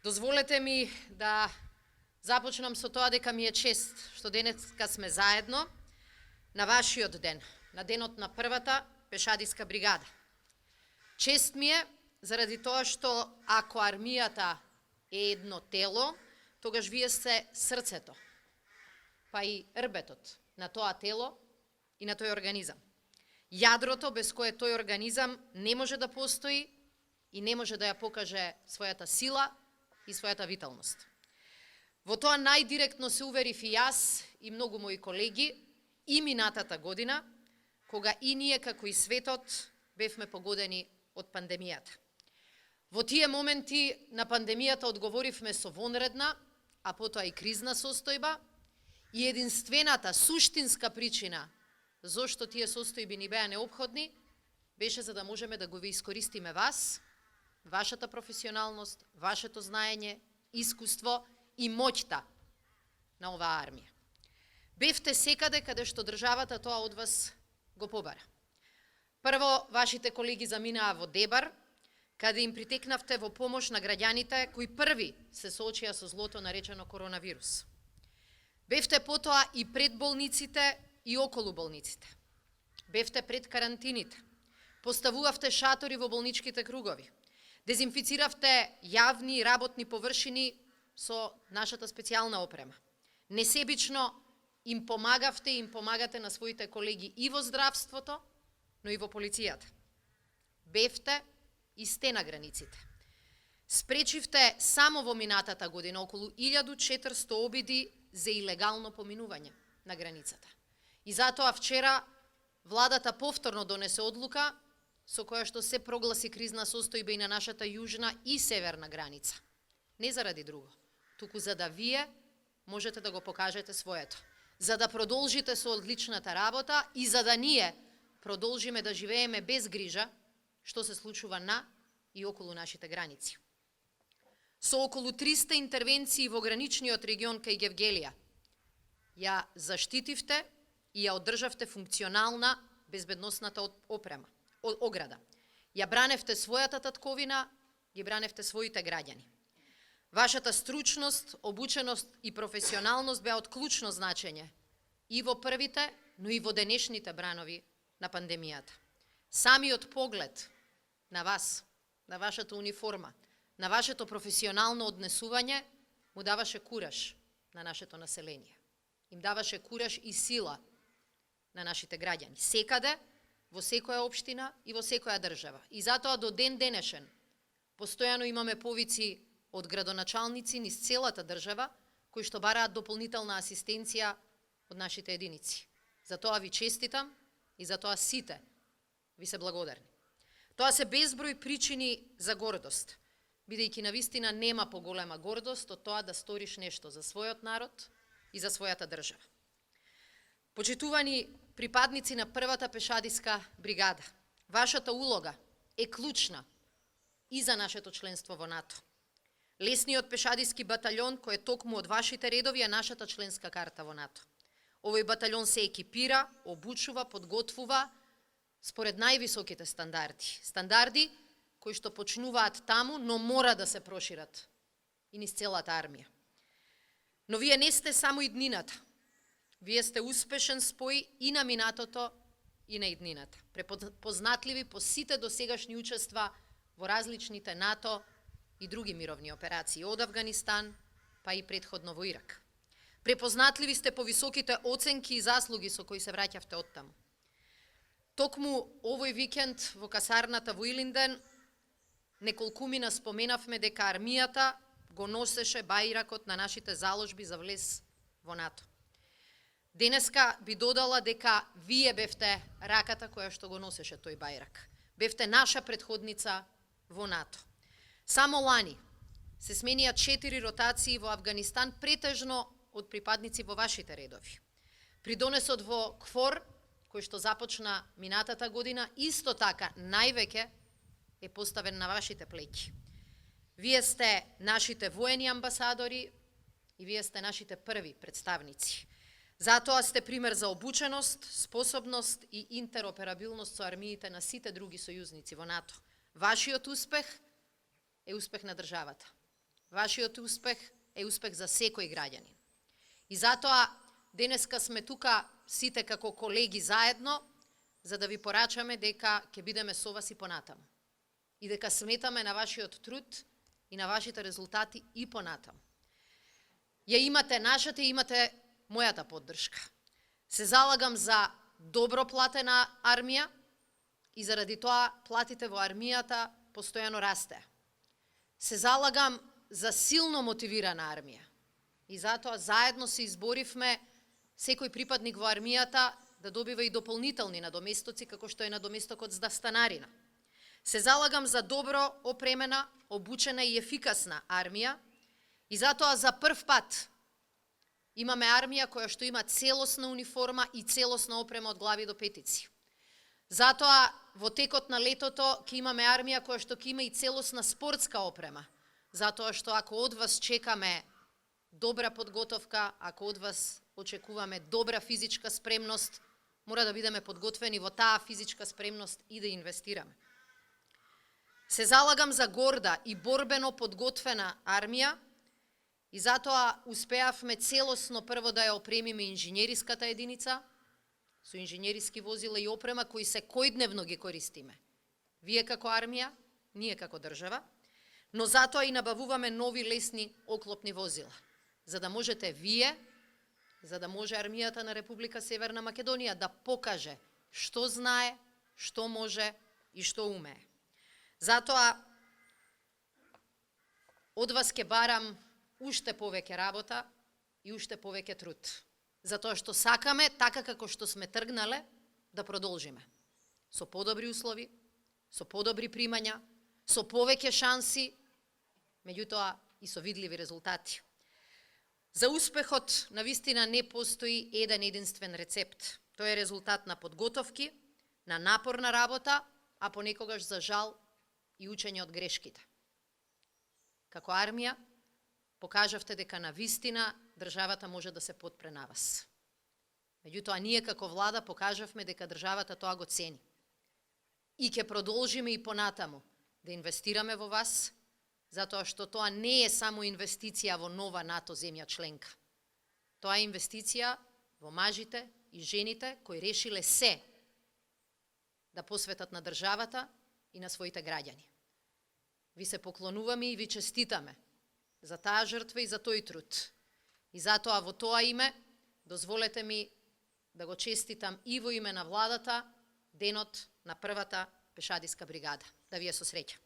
Дозволете ми да започнам со тоа дека ми е чест што денеска сме заедно на вашиот ден, на денот на првата пешадиска бригада. Чест ми е заради тоа што ако армијата е едно тело, тогаш вие сте срцето, па и рбетот на тоа тело и на тој организам. Јадрото без кое тој организам не може да постои и не може да ја покаже својата сила и својата виталност. Во тоа најдиректно се уверив и јас и многу мои колеги и минатата година, кога и ние како и светот бевме погодени од пандемијата. Во тие моменти на пандемијата одговоривме со вонредна, а потоа и кризна состојба, и единствената суштинска причина зошто тие состојби ни беа неопходни беше за да можеме да го искористиме вас, вашата професионалност, вашето знаење, искуство и моќта на оваа армија. Бевте секаде каде што државата тоа од вас го побара. Прво, вашите колеги заминаа во Дебар, каде им притекнавте во помош на граѓаните кои први се соочија со злото наречено коронавирус. Бевте потоа и пред болниците и околу болниците. Бевте пред карантините. Поставувавте шатори во болничките кругови. Дезинфициравте јавни и работни површини со нашата специјална опрема. Несебично им помагавте и им помагате на своите колеги и во здравството, но и во полицијата. Бевте и сте на границите. Спречивте само во минатата година околу 1400 обиди за илегално поминување на границата. И затоа вчера владата повторно донесе одлука со која што се прогласи кризна состојба и на нашата јужна и северна граница. Не заради друго, туку за да вие можете да го покажете своето, за да продолжите со одличната работа и за да ние продолжиме да живееме без грижа што се случува на и околу нашите граници. Со околу 300 интервенции во граничниот регион кај Гевгелија ја заштитивте и ја одржавте функционална безбедносната опрема, ограда. Ја браневте својата татковина, ги браневте своите граѓани. Вашата стручност, обученост и професионалност беа од клучно значење и во првите, но и во денешните бранови на пандемијата. Самиот поглед на вас, на вашата униформа, на вашето професионално однесување му даваше кураж на нашето население. Им даваше кураж и сила на нашите граѓани. Секаде, во секоја општина и во секоја држава. И затоа до ден денешен постојано имаме повици од градоначалници низ целата држава кои што бараат дополнителна асистенција од нашите единици. За тоа ви честитам и за тоа сите ви се благодарни. Тоа се безброј причини за гордост, бидејќи навистина нема поголема гордост од тоа да сториш нешто за својот народ и за својата држава. Почитувани припадници на првата пешадиска бригада, вашата улога е клучна и за нашето членство во НАТО. Лесниот пешадиски батальон, кој е токму од вашите редови, е нашата членска карта во НАТО. Овој батальон се екипира, обучува, подготвува според највисоките стандарди. Стандарди кои што почнуваат таму, но мора да се прошират и низ целата армија. Но вие не сте само иднината. Вие сте успешен спој и на минатото и на иднината. Препознатливи по сите досегашни учества во различните НАТО и други мировни операции од Авганистан, па и претходно во Ирак. Препознатливи сте по високите оценки и заслуги со кои се враќавте оттаму. Токму овој викенд во касарната во Илинден неколкумина споменавме дека армијата го носеше бајракот на нашите заложби за влез во НАТО. Денеска би додала дека вие бевте раката која што го носеше тој бајрак. Бевте наша претходница во НАТО. Само лани се сменија 4 ротации во Авганистан, претежно од припадници во вашите редови. Придонесот во КФОР, кој што започна минатата година, исто така највеќе е поставен на вашите плеќи. Вие сте нашите воени амбасадори и вие сте нашите први представници. Затоа сте пример за обученост, способност и интероперабилност со армиите на сите други сојузници во НАТО. Вашиот успех е успех на државата. вашиот успех е успех за секој граѓанин. И затоа денеска сме тука сите како колеги заедно, за да ви порачаме дека ќе бидеме со вас и понатаму. И дека сметаме на вашиот труд и на вашите резултати и понатаму. Ја имате нашата и имате мојата поддршка. Се залагам за добро платена армија и заради тоа платите во армијата постојано расте. Се залагам за силно мотивирана армија и затоа заедно се изборивме секој припадник во армијата да добива и дополнителни надоместоци како што е надоместокот за станарина. Се залагам за добро опремена, обучена и ефикасна армија и затоа за прв пат имаме армија која што има целосна униформа и целосна опрема од глави до петици. Затоа во текот на летото ќе имаме армија која што ќе има и целосна спортска опрема. Затоа што ако од вас чекаме добра подготовка, ако од вас очекуваме добра физичка спремност, мора да бидеме подготвени во таа физичка спремност и да инвестираме. Се залагам за горда и борбено подготвена армија и затоа успеавме целосно прво да ја опремиме инженериската единица со инженериски возила и опрема кои се којдневно ги користиме. Вие како армија, ние како држава, но затоа и набавуваме нови лесни оклопни возила, за да можете вие, за да може армијата на Република Северна Македонија да покаже што знае, што може и што умее. Затоа од вас ќе барам уште повеќе работа и уште повеќе труд. Затоа што сакаме, така како што сме тргнале, да продолжиме. Со подобри услови, со подобри примања, со повеќе шанси, меѓутоа и со видливи резултати. За успехот навистина не постои еден единствен рецепт. Тој е резултат на подготовки, на напорна работа, а понекогаш за жал и учење од грешките. Како армија покажавте дека навистина државата може да се подпре на вас. Меѓутоа ние како влада покажавме дека државата тоа го цени. И ќе продолжиме и понатаму да инвестираме во вас, затоа што тоа не е само инвестиција во нова НАТО земја членка. Тоа е инвестиција во мажите и жените кои решиле се да посветат на државата и на своите граѓани. Ви се поклонуваме и ви честитаме за таа жртва и за тој труд. И затоа во тоа име дозволете ми да го честитам и во име на владата денот на првата пешадиска бригада. Да ви е со среќа.